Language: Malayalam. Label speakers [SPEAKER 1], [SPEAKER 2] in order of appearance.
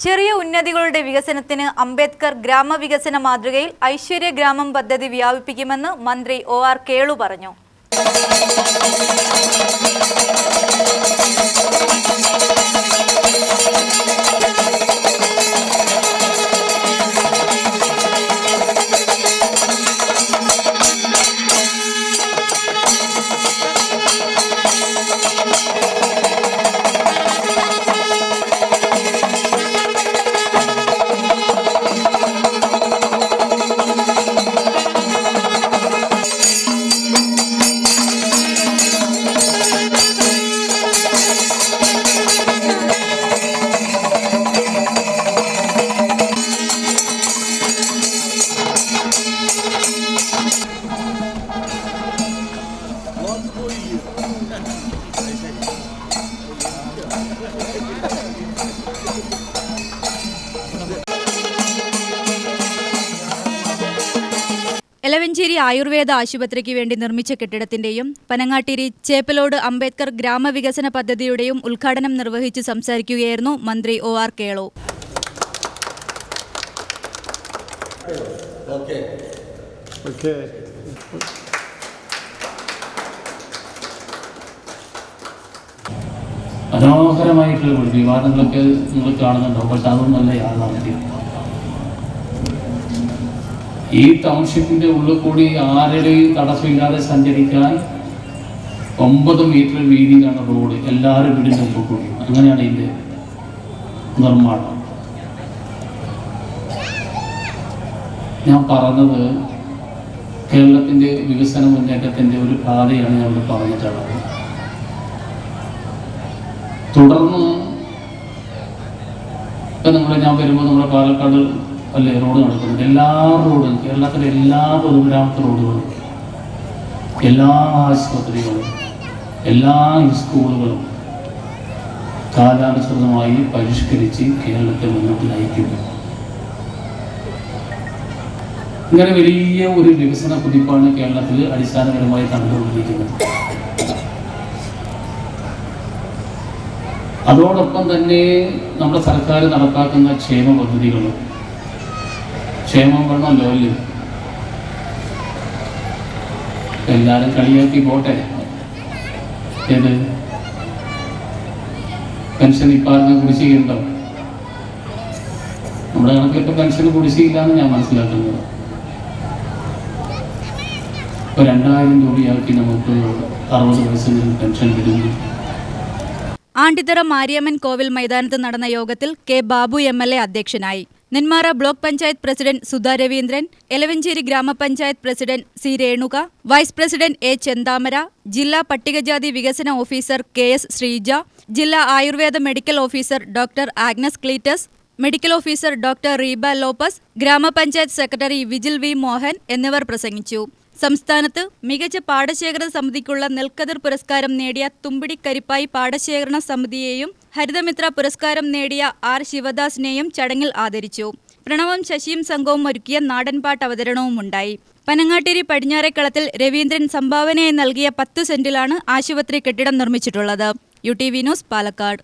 [SPEAKER 1] ചെറിയ ഉന്നതികളുടെ വികസനത്തിന് അംബേദ്കർ ഗ്രാമവികസന മാതൃകയിൽ ഐശ്വര്യ ഗ്രാമം പദ്ധതി വ്യാപിപ്പിക്കുമെന്ന് മന്ത്രി ഒ.ആർ. കേളു പറഞ്ഞു. എലവഞ്ചേരി ആയുർവേദ ആശുപത്രിക്ക് വേണ്ടി നിർമ്മിച്ച കെട്ടിടത്തിന്റെയും പനങ്ങാട്ടിരി ചേപ്പലോട് അംബേദ്കർ ഗ്രാമവികസന പദ്ധതിയുടെയും ഉദ്ഘാടനം നിർവഹിച്ച് സംസാരിക്കുകയായിരുന്നു മന്ത്രി ഒ.ആർ. കേളു.
[SPEAKER 2] മനോഹരമായിട്ടുള്ള വിവാദങ്ങളൊക്കെ നിങ്ങൾ കാണുന്നുണ്ടോ? പക്ഷെ അതൊന്നല്ല യാഥാർത്ഥ്യം. ഈ ടൗൺഷിപ്പിന്റെ ഉള്ളിൽ കൂടി ആരുടെയും തടസ്സമില്ലാതെ സഞ്ചരിക്കാൻ 9 മീറ്റർ വീതിയിലാണ് റോഡ്, എല്ലാവരും വീടിൻ്റെ മുമ്പിൽ കൂടി. അങ്ങനെയാണ് ഇതിൻ്റെ നിർമ്മാണം. ഞാൻ പറഞ്ഞത് കേരളത്തിൻ്റെ വികസന മുന്നേറ്റത്തിൻ്റെ ഒരു പാതയാണ് ഞാൻ ഇവിടെ പറഞ്ഞിട്ടുള്ളത്. തുടർന്ന് ഇപ്പം ഞാൻ വരുമ്പോൾ നമ്മുടെ പാലക്കാട് അല്ലേ റോഡ് നടക്കുന്നുണ്ട്. എല്ലാ റോഡും, കേരളത്തിലെ എല്ലാ പൊതുഗ്രാമത്തെ റോഡുകളും, എല്ലാ ആശുപത്രികളും, എല്ലാ സ്കൂളുകളും കാലാനുസൃതമായി പരിഷ്കരിച്ച് കേരളത്തെ മുന്നോട്ട് നയിക്കുന്നു. ഇങ്ങനെ വലിയ ഒരു വികസന കുതിപ്പാണ് കേരളത്തിൽ അടിസ്ഥാനപരമായി കണ്ടുകൊണ്ടിരിക്കുന്നത്. അതോടൊപ്പം തന്നെ നമ്മുടെ സർക്കാർ നടപ്പാക്കുന്ന ക്ഷേമ പദ്ധതികളും, ക്ഷേമം വേണമല്ലോ അല്ലേ, എല്ലാവരും കളിയാക്കി പോട്ടെ. ഏത് പെൻഷൻ ഇപ്പാർന്ന് കുടിശ്ശികയുണ്ടോ? നമ്മുടെ കണക്കിലൊക്കെ പെൻഷൻ കുടിശ്ശികയില്ലാന്ന് ഞാൻ മനസ്സിലാക്കുന്നത്. ഇപ്പൊ 2000 രൂപയാക്കി നമുക്ക് 60 വയസ്സിന് പെൻഷൻ കിട്ടുന്നു.
[SPEAKER 1] ആണ്ടിത്തറ മാരിയമ്മൻ കോവിൽ മൈതാനത്ത് നടന്ന യോഗത്തിൽ കെ ബാബു എം.എൽ.എ. അധ്യക്ഷനായി. നെന്മാറ ബ്ലോക്ക് പഞ്ചായത്ത് പ്രസിഡന്റ് സുധാ രവീന്ദ്രൻ, എലവഞ്ചേരി ഗ്രാമപഞ്ചായത്ത് president C Renuka, vice president A Chenthamara, ജില്ലാ പട്ടികജാതി വികസന ഓഫീസർ കെ.എസ്. ശ്രീജ, ജില്ലാ Ayurveda medical officer doctor Agnes Cleetus, medical officer doctor Reeba Lopez, ഗ്രാമപഞ്ചായത്ത് സെക്രട്ടറി വിജിൽ വി മോഹൻ എന്നിവർ പ്രസംഗിച്ചു. സംസ്ഥാനത്ത് മികച്ച പാടശേഖരണ സമിതിക്കുള്ള നെൽക്കതിർ പുരസ്കാരം നേടിയ തുമ്പിടി കരിപ്പായി പാടശേഖരണ സമിതിയെയും ഹരിതമിത്ര പുരസ്കാരം നേടിയ ആർ ശിവദാസിനെയും ചടങ്ങിൽ ആദരിച്ചു. പ്രണവും ശശിയും സംഘവും ഒരുക്കിയ നാടൻപാട്ട് അവതരണവുമുണ്ടായി. പനങ്ങാട്ടിരി പടിഞ്ഞാറേക്കളത്തിൽ രവീന്ദ്രൻ സംഭാവനയായി നൽകിയ 10 സെന്റിലാണ് ആശുപത്രി കെട്ടിടം നിർമ്മിച്ചിട്ടുള്ളത്. UTV news, Palakkad.